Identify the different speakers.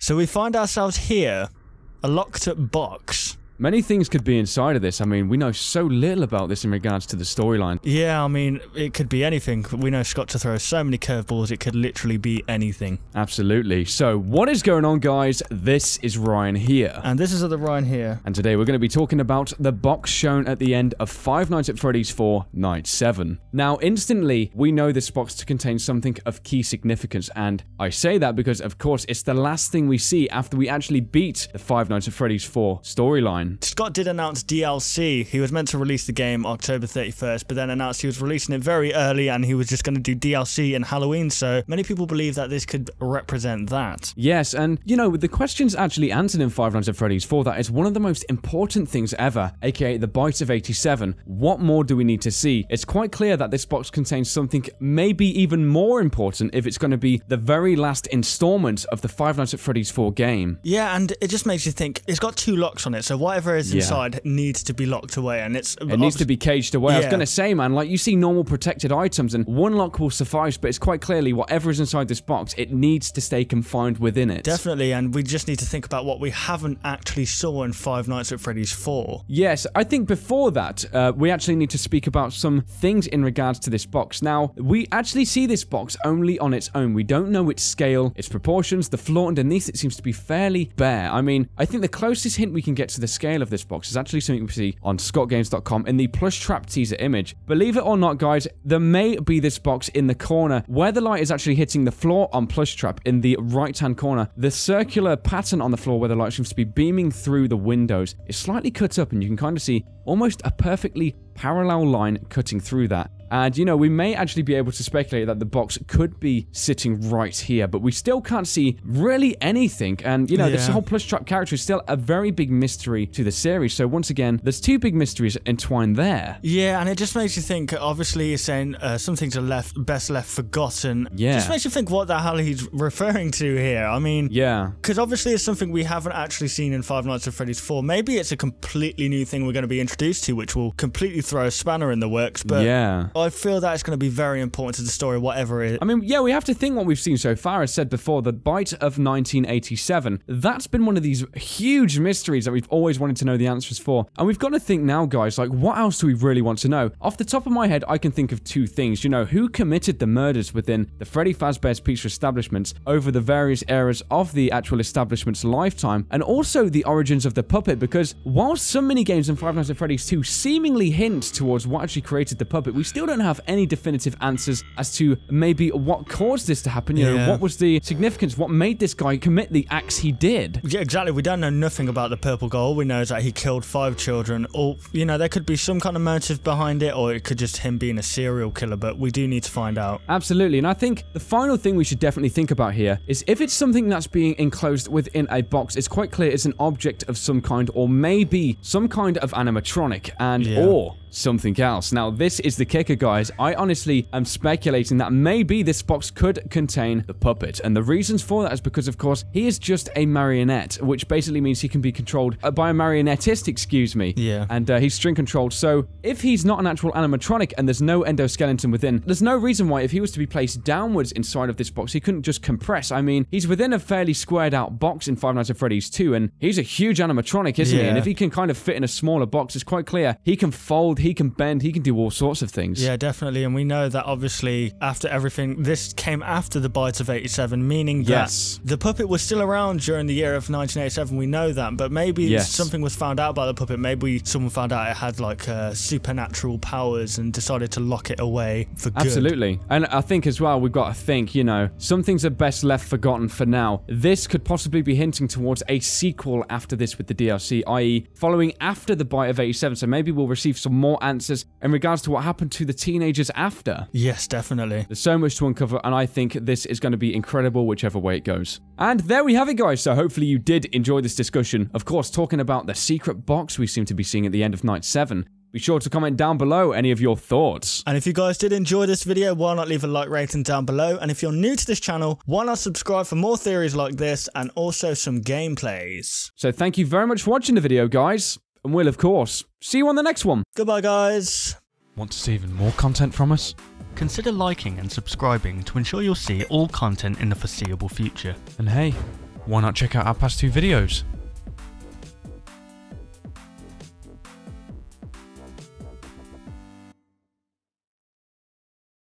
Speaker 1: So we find ourselves here, a locked box.
Speaker 2: Many things could be inside of this. I mean, we know so little about this in regards to the storyline.
Speaker 1: Yeah, I mean, it could be anything. We know Scott to throw so many curveballs, it could literally be anything.
Speaker 2: Absolutely. So, what is going on, guys? This is Ryan here.
Speaker 1: And this is the Ryan here.
Speaker 2: And today we're going to be talking about the box shown at the end of Five Nights at Freddy's 4 Night 7. Now, instantly, we know this box to contain something of key significance. And I say that because, of course, it's the last thing we see after we actually beat the Five Nights at Freddy's 4 storyline.
Speaker 1: Scott did announce DLC. He was meant to release the game October 31st, but then announced he was releasing it very early and he was just going to do DLC in Halloween, so many people believe that this could represent that.
Speaker 2: Yes, and, you know, with the questions actually answered in Five Nights at Freddy's 4, that is one of the most important things ever, aka the Bite of 87. What more do we need to see? It's quite clear that this box contains something maybe even more important if it's going to be the very last installment of the Five Nights at Freddy's 4 game.
Speaker 1: Yeah, and it just makes you think, it's got 2 locks on it, so whatever is inside needs to be locked away, and it
Speaker 2: needs to be caged away.
Speaker 1: Yeah.
Speaker 2: I was going to say, man, like, you see normal protected items and one lock will suffice, but it's quite clearly whatever is inside this box, it needs to stay confined within it.
Speaker 1: Definitely, and we just need to think about what we haven't actually saw in Five Nights at Freddy's 4.
Speaker 2: Yes, I think before that, we actually need to speak about some things in regards to this box. Now, we actually see this box only on its own. We don't know its scale, its proportions, the floor underneath it seems to be fairly bare. I mean, I think the closest hint we can get to the scale of this box is actually something we see on scottgames.com in the plush trap teaser image. Believe it or not, guys, there may be this box in the corner where the light is actually hitting the floor on plush trap in the right hand corner. The circular pattern on the floor where the light seems to be beaming through the windows is slightly cut up, and you can kind of see almost a perfectly parallel line cutting through that. And, you know, we may actually be able to speculate that the box could be sitting right here, but we still can't see really anything. And, you know, this whole plush trap character is still a very big mystery to the series. So, once again, there's 2 big mysteries entwined there.
Speaker 1: Yeah, and it just makes you think, obviously, you're saying some things are best left forgotten.
Speaker 2: Yeah.
Speaker 1: Just makes you think what the hell he's referring to here. I mean,
Speaker 2: yeah.
Speaker 1: Because obviously it's something we haven't actually seen in Five Nights at Freddy's 4. Maybe it's a completely new thing we're going to be introduced to, which will completely throw a spanner in the works. But
Speaker 2: yeah,
Speaker 1: I feel that it's going to be very important to the story, whatever it is.
Speaker 2: I mean, yeah, we have to think what we've seen so far. As said before, the Bite of 1987. That's been one of these huge mysteries that we've always wanted to know the answers for. And we've got to think now, guys, like, what else do we really want to know? Off the top of my head, I can think of 2 things. You know, who committed the murders within the Freddy Fazbear's Pizza establishments over the various eras of the actual establishment's lifetime, and also the origins of the puppet, because while some minigames in Five Nights at Freddy's 2 seemingly hint towards what actually created the puppet, we still don't have any definitive answers as to maybe what caused this to happen. You know, what was the significance? What made this guy commit the acts he did?
Speaker 1: Yeah, exactly. We don't know nothing about the purple guy. All we know is that he killed 5 children. Or, you know, there could be some kind of motive behind it, or it could just him being a serial killer, but we do need to find out.
Speaker 2: Absolutely. And I think the final thing we should definitely think about here is if it's something that's being enclosed within a box, it's quite clear it's an object of some kind, or maybe some kind of animatronic, and or something else. Now, this is the kicker, guys. I honestly am speculating that maybe this box could contain the puppet, and the reasons for that is because, of course, he is just a marionette, which basically means he can be controlled by a marionettist, excuse me.
Speaker 1: Yeah.
Speaker 2: And he's string controlled, so if he's not an actual animatronic and there's no endoskeleton within, there's no reason why if he was to be placed downwards inside of this box, he couldn't just compress. I mean, he's within a fairly squared out box in Five Nights at Freddy's 2, and he's a huge animatronic, isn't he? And if he can kind of fit in a smaller box, it's quite clear he can fold, he can bend, he can do all sorts of things.
Speaker 1: Yeah, definitely. And we know that obviously after everything, this came after the Bite of 87, meaning that the puppet was still around during the year of 1987. We know that, but maybe something was found out about the puppet. Maybe someone found out it had like supernatural powers and decided to lock it away for good.
Speaker 2: Absolutely. And I think as well, we've got to think, you know, some things are best left forgotten for now. This could possibly be hinting towards a sequel after this with the DLC, i.e. following after the Bite of 87. So maybe we'll receive some more answers in regards to what happened to the teenagers after.
Speaker 1: Yes, definitely.
Speaker 2: There's so much to uncover, and I think this is going to be incredible whichever way it goes. And there we have it, guys. So hopefully you did enjoy this discussion. Of course, talking about the secret box we seem to be seeing at the end of Night 7. Be sure to comment down below any of your thoughts.
Speaker 1: And if you guys did enjoy this video, why not leave a like rating down below? And if you're new to this channel, why not subscribe for more theories like this and also some gameplays?
Speaker 2: So thank you very much for watching the video, guys. And we'll, of course, see you on the next one.
Speaker 1: Goodbye, guys.
Speaker 2: Want to see even more content from us?
Speaker 1: Consider liking and subscribing to ensure you'll see all content in the foreseeable future.
Speaker 2: And hey,
Speaker 3: why not check out our past 2 videos?